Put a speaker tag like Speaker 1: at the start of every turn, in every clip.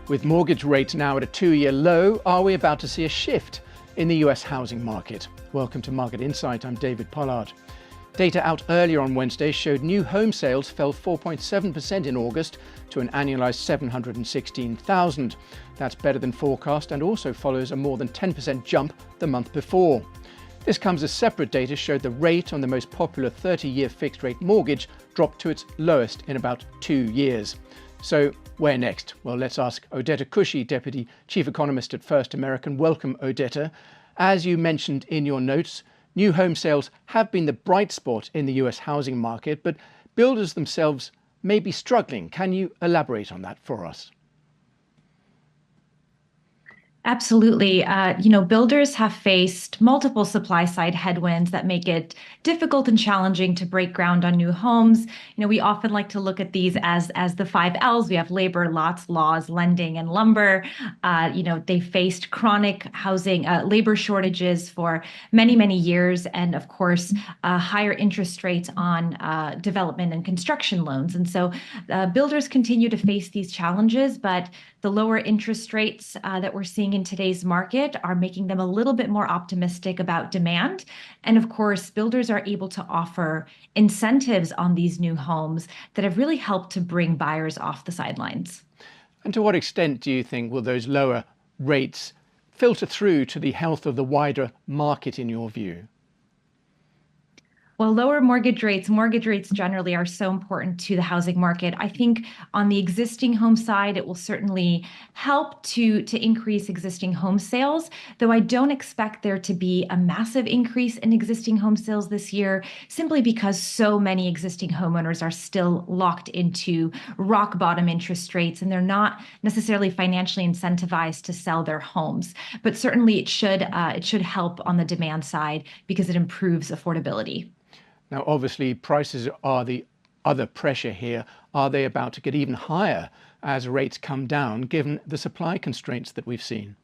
Speaker 1: With mortgage rates now at a two-year low, are we about to see a shift in the US housing market? Welcome to Market Insight. I'm David Pollard. Data out earlier on Wednesday showed new home sales fell 4.7% in August to an annualized 716,000. That's better than forecast and also follows a more than 10% jump the month before. This comes as separate data showed the rate on the most popular 30-year fixed-rate mortgage dropped to its lowest in about 2 years. So where next? Well, let's ask Odeta Kushi, Deputy Chief Economist at First American. Welcome, Odeta. As you mentioned in your notes, new home sales have been the bright spot in the US housing market, but builders themselves may be struggling. Can you elaborate on that for us?
Speaker 2: Absolutely. Builders have faced multiple supply side headwinds that make it difficult and challenging to break ground on new homes. We often like to look at these as the 5 L's. We have labor, lots, laws, lending, and lumber. They faced chronic housing labor shortages for many, many years, and of course, higher interest rates on development and construction loans. And so builders continue to face these challenges, but the lower interest rates that we're seeing in today's market are making them a little bit more optimistic about demand. And of course, builders are able to offer incentives on these new homes that have really helped to bring buyers off the sidelines.
Speaker 1: And to what extent do you think will those lower rates filter through to the health of the wider market in your view?
Speaker 2: Well, lower mortgage rates generally are so important to the housing market. I think on the existing home side, it will certainly help to increase existing home sales, though I don't expect there to be a massive increase in existing home sales this year, simply because so many existing homeowners are still locked into rock bottom interest rates, and they're not necessarily financially incentivized to sell their homes. But certainly it should help on the demand side because it improves affordability.
Speaker 1: Now, obviously, prices are the other pressure here. Are they about to get even higher as rates come down, given the supply constraints that we've seen?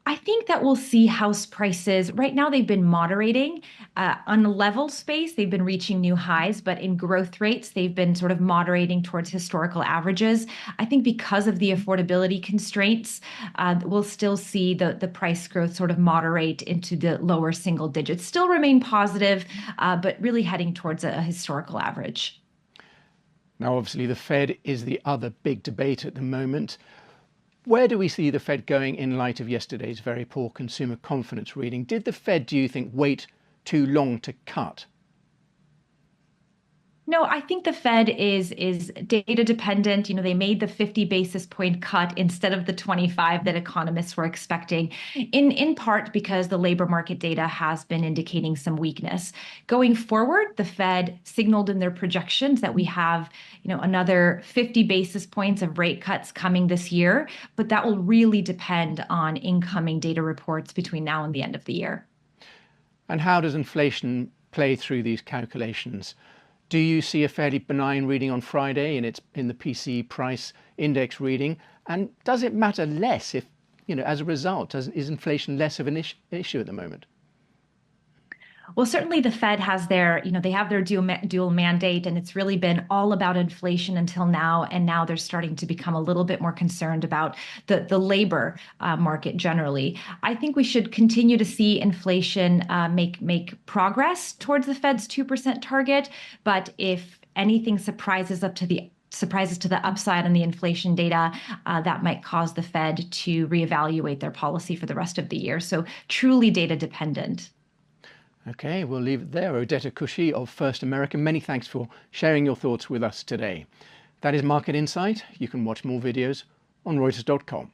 Speaker 2: I think that we'll see house prices. Right now, they've been moderating. On a level space, they've been reaching new highs, but in growth rates, they've been sort of moderating towards historical averages. I think because of the affordability constraints, we'll still see the price growth sort of moderate into the lower single digits. Still remain positive, but really heading towards a historical average.
Speaker 1: Now, obviously, the Fed is the other big debate at the moment. Where do we see the Fed going in light of yesterday's very poor consumer confidence reading? Did the Fed, do you think, wait too long to cut?
Speaker 2: No, I think the Fed is data dependent. They made the 50 basis point cut instead of the 25 that economists were expecting, in part because the labor market data has been indicating some weakness. Going forward, the Fed signaled in their projections that we have, another 50 basis points of rate cuts coming this year, but that will really depend on incoming data reports between now and the end of the year.
Speaker 1: And how does inflation play through these calculations? Do you see a fairly benign reading on Friday in the PCE price index reading? And does it matter less if, as a result, is inflation less of an issue at the moment?
Speaker 2: Well, certainly the Fed has they have their dual mandate, and it's really been all about inflation until now. And now they're starting to become a little bit more concerned about the labor market generally. I think we should continue to see inflation make progress towards the Fed's 2% target. But if anything surprises to the upside on the inflation data, that might cause the Fed to reevaluate their policy for the rest of the year. So truly data dependent.
Speaker 1: Okay, we'll leave it there. Odeta Kushi of First American, many thanks for sharing your thoughts with us today. That is Market Insight. You can watch more videos on Reuters.com.